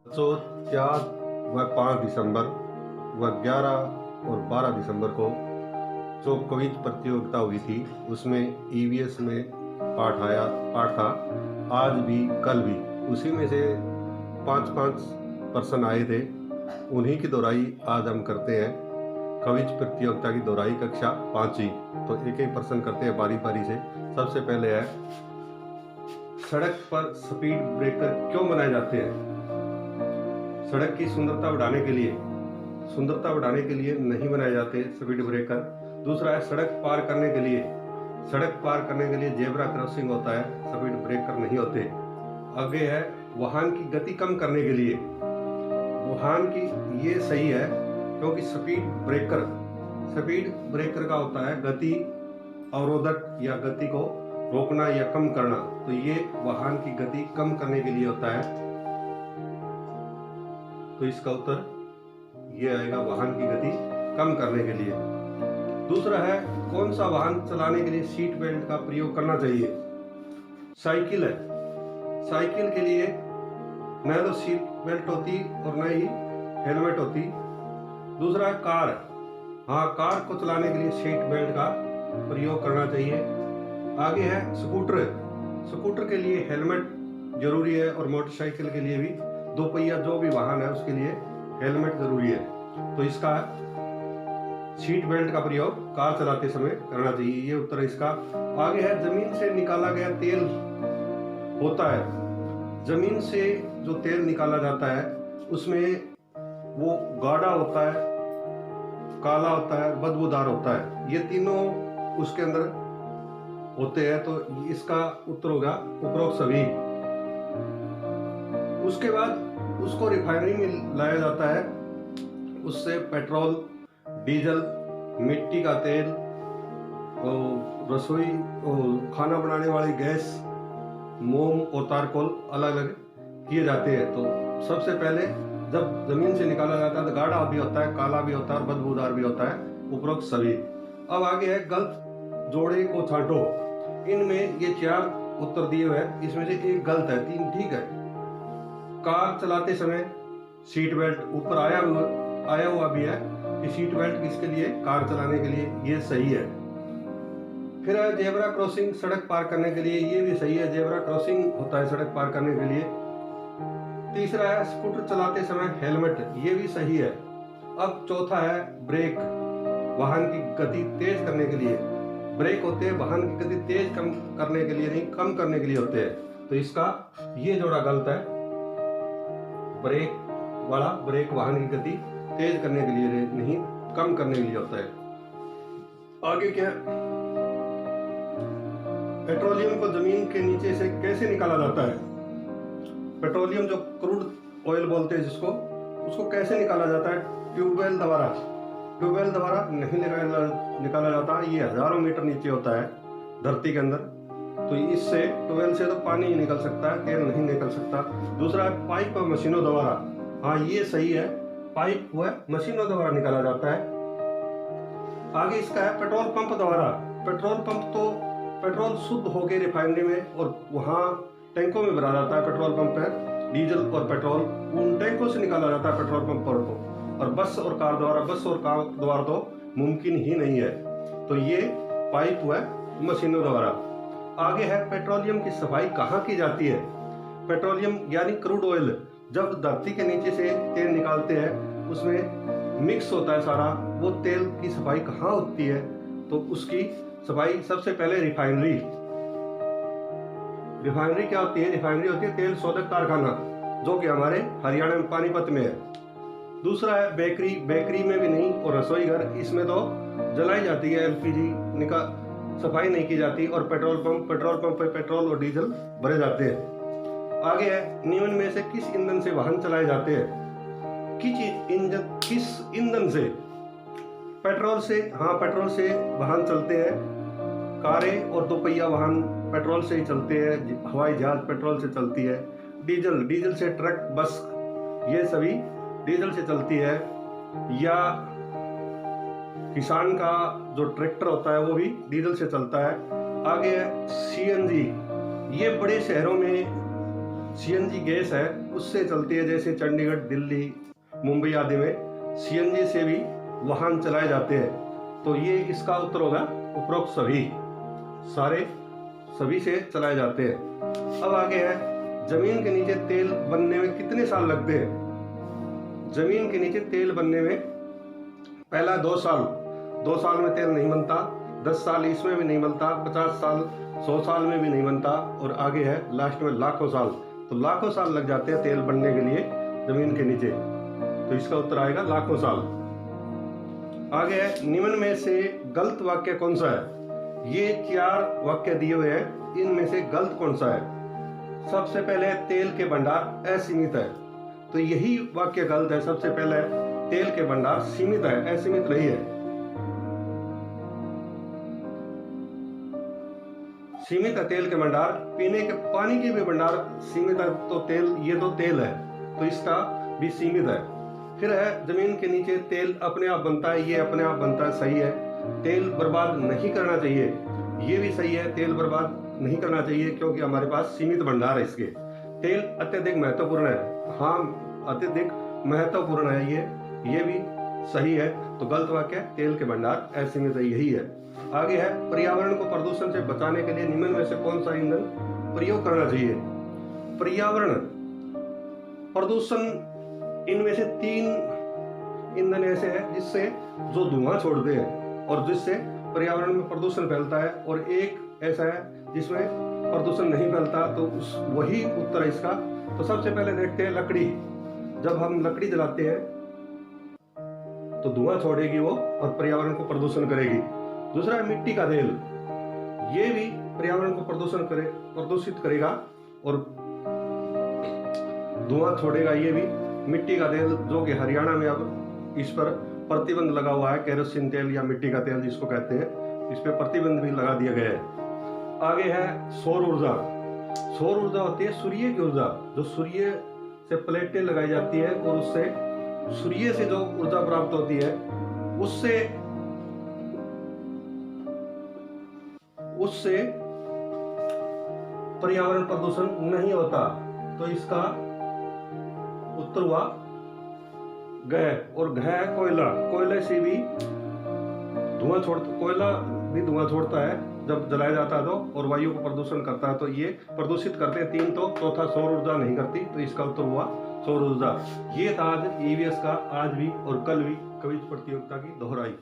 बच्चों, 4 व 5 दिसंबर व 11 और 12 दिसंबर को जो क्विज प्रतियोगिता हुई थी उसमें ईवीएस में पाठ था। आज भी कल भी उसी में से 5-5 पर्सन आए थे, उन्हीं की दोहराई आज हम करते हैं। क्विज प्रतियोगिता की दोहराई कक्षा 5वीं। तो एक एक पर्सन करते हैं बारी बारी से। सबसे पहले है, सड़क पर स्पीड ब्रेकर क्यों बनाए जाते हैं? सड़क की सुंदरता बढ़ाने के लिए नहीं बनाए जाते स्पीड ब्रेकर। दूसरा है, सड़क पार करने के लिए जेब्रा क्रॉसिंग होता है, स्पीड ब्रेकर नहीं होते। आगे है, वाहन की गति कम करने के लिए। वाहन की, ये सही है क्योंकि स्पीड ब्रेकर का होता है गति अवरोधक या गति को रोकना या कम करना, तो ये वाहन की गति कम करने के लिए होता है। तो इसका उत्तर ये आएगा, वाहन की गति कम करने के लिए। दूसरा है, कौन सा वाहन चलाने के लिए सीट बेल्ट का प्रयोग करना चाहिए? साइकिल है, साइकिल के लिए न तो सीट बेल्ट होती और न ही हेलमेट होती। दूसरा है, कार, हाँ कार को चलाने के लिए सीट बेल्ट का प्रयोग करना चाहिए। आगे है, स्कूटर के लिए हेलमेट जरूरी है और मोटरसाइकिल के लिए भी, दो पहिया जो भी वाहन है उसके लिए हेलमेट जरूरी है। तो इसका सीट बेल्ट का प्रयोग कार चलाते समय करना चाहिए, ये उत्तर है इसका। आगे है, जमीन से निकाला गया तेल होता है। जमीन से जो तेल निकाला जाता है उसमें वो गाढ़ा होता है, काला होता है, बदबूदार होता है, ये तीनों उसके अंदर होते हैं। तो इसका उत्तर होगा उपरोक्त सभी। उसके बाद उसको रिफाइनरी में लाया जाता है, उससे पेट्रोल, डीजल, मिट्टी का तेल, रसोई, खाना बनाने वाली गैस, मोम और तारकोल अलग अलग किए जाते हैं। तो सबसे पहले जब जमीन से निकाला जाता है तो गाढ़ा भी होता है, काला भी होता है और बदबूदार भी होता है, उपरोक्त सभी। अब आगे है, गलत जोड़े को छांटो। इनमें ये 4 उत्तर दिए हुए हैं, इसमें से एक गलत है, 3 ठीक है। कार चलाते समय सीट बेल्ट ऊपर आया हुआ भी है कि सीट बेल्ट किसके लिए? कार चलाने के लिए, ये सही है। फिर है, जेब्रा क्रॉसिंग सड़क पार करने के लिए, ये भी सही है, जेब्रा क्रॉसिंग होता है सड़क पार करने के लिए। तीसरा है, स्कूटर चलाते समय हेलमेट, ये भी सही है। अब चौथा है, ब्रेक वाहन की गति तेज करने के लिए। ब्रेक होते हैं वाहन की गति तेज कम करने के लिए, नहीं कम करने के लिए होते हैं। तो इसका ये जोड़ा गलत है। ब्रेक वाहन की गति तेज करने के लिए नहीं, कम करने के लिए होता है। आगे क्या है, पेट्रोलियम को जमीन के नीचे से कैसे निकाला जाता है? पेट्रोलियम जो क्रूड ऑयल बोलते हैं जिसको, उसको कैसे निकाला जाता है? ट्यूबवेल द्वारा नहीं निकाला जाता। ये हजारों मीटर नीचे होता है धरती के अंदर, तो इससे ट्यूबवेल से तो पानी ही निकल सकता है, तेल नहीं निकल सकता। दूसरा है, पाइप और मशीनों द्वारा, हाँ ये सही है, पाइप व मशीनों द्वारा निकाला जाता है। आगे इसका है, पेट्रोल पंप द्वारा। पेट्रोल शुद्ध होकर रिफाइनरी में और वहाँ टैंकों में भरा जाता है। पेट्रोल पंप है, डीजल और पेट्रोल उन टैंकों से निकाला जाता है पेट्रोल पंप पर को। और बस और कार द्वारा तो मुमकिन ही नहीं है। तो ये पाइप व मशीनों द्वारा। आगे है, पेट्रोलियम की सफाई कहाँ की जाती है? पेट्रोलियम यानी क्रूड ऑयल जब धरती के नीचे से तेल निकालते हैं उसमें मिक्स होता है सारा, वो तेल की सफाई कहाँ होती है? तो उसकी सफाई सबसे पहले रिफाइनरी क्या होती है? रिफाइनरी होती है तेल शोधक कारखाना, जो कि हमारे हरियाणा में पानीपत में है। दूसरा है, बेकरी में भी नहीं, और रसोई घर, इसमें तो जलाई जाती है एलपीजी, सफाई नहीं की जाती। और पेट्रोल पंप पे पेट्रोल और डीजल भरे जाते हैं। आगे है, निम्न में से किस ईंधन से वाहन चलाए जाते हैं? किस ईंधन से? पेट्रोल से, हाँ पेट्रोल से वाहन चलते हैं। कारें और दोपहिया वाहन पेट्रोल से ही चलते हैं, हवाई जहाज पेट्रोल से चलती है। डीजल से ट्रक, बस, ये सभी डीजल से चलती है। या किसान का जो ट्रैक्टर होता है वो भी डीजल से चलता है। आगे है, ये बड़े शहरों में सीएनजी गैस है उससे चलती है, जैसे चंडीगढ़, दिल्ली, मुंबई आदि में सीएनजी से भी वाहन चलाए जाते हैं। तो ये इसका उत्तर होगा उपरोक्त सभी से चलाए जाते हैं। अब आगे है, जमीन के नीचे तेल बनने में कितने साल लगते हैं? जमीन के नीचे तेल बनने में पहला 2 साल, 2 साल में तेल नहीं बनता, 10 साल इसमें भी नहीं बनता, 50 साल, 100 साल में भी नहीं बनता, और आगे है लास्ट में लाखों साल। तो लाखों साल लग जाते हैं तेल बनने के लिए जमीन के नीचे। तो इसका उत्तर आएगा लाखों साल। आगे है, निम्न में से गलत वाक्य कौन सा है? ये 4 वाक्य दिए हुए हैं, इनमें से गलत कौन सा है? सबसे पहले तेल के भंडार असीमित है, तो यही वाक्य गलत है। सबसे पहले तेल के भंडार सीमित है, असीमित नहीं है। सीमित है तेल के भंडार, पीने के पानी के भी भंडार सीमित है, तो तेल, ये तो तेल है, तो इसका भी सीमित है। फिर है, जमीन के नीचे तेल अपने आप बनता है, ये अपने आप बनता है, सही है। तेल बर्बाद नहीं करना चाहिए, ये भी सही है, तेल बर्बाद नहीं करना चाहिए क्योंकि हमारे पास सीमित भंडार है इसके। तेल अत्यधिक महत्वपूर्ण है, हाँ अत्यधिक महत्वपूर्ण है, ये भी सही है। तो गलत वाक्य तेल के भंडार असीमित है, यही है। आगे है, पर्यावरण को प्रदूषण से बचाने के लिए निम्न में से कौन सा ईंधन प्रयोग करना चाहिए? पर्यावरण प्रदूषण, इनमें से 3 ईंधन ऐसे हैं जिससे जो धुआं छोड़ते हैं और जिससे पर्यावरण में प्रदूषण फैलता है, और एक ऐसा है जिसमें प्रदूषण नहीं फैलता, तो वही उत्तर है इसका। तो सबसे पहले देखते हैं लकड़ी। जब हम लकड़ी जलाते हैं तो धुआं छोड़ेगी वो और पर्यावरण को प्रदूषण करेगी। दूसरा है मिट्टी का तेल, ये भी पर्यावरण को प्रदूषित करेगा और धुआं छोड़ेगा, ये भी। मिट्टी का तेल, जो कि हरियाणा में अब इस पर प्रतिबंध लगा हुआ है, केरोसिन तेल या मिट्टी का तेल जिसको कहते हैं, इस पर प्रतिबंध भी लगा दिया गया है। आगे है सौर ऊर्जा। सौर ऊर्जा होती है सूर्य की ऊर्जा, जो सूर्य से प्लेटें लगाई जाती है और उससे सूर्य से जो ऊर्जा प्राप्त होती है, उससे पर्यावरण प्रदूषण नहीं होता। तो इसका उत्तर हुआ गह, और गह कोयला, कोयले से भी कोयला भी धुआं छोड़ता है जब जलाया जाता है तो, और वायु को प्रदूषण करता है। तो ये प्रदूषित करते हैं 3, तो चौथा सौर ऊर्जा नहीं करती, तो इसका उत्तर हुआ सौर ऊर्जा। ये था आज ईवीएस का, आज भी और कल भी क्विज प्रतियोगिता की दोहराई।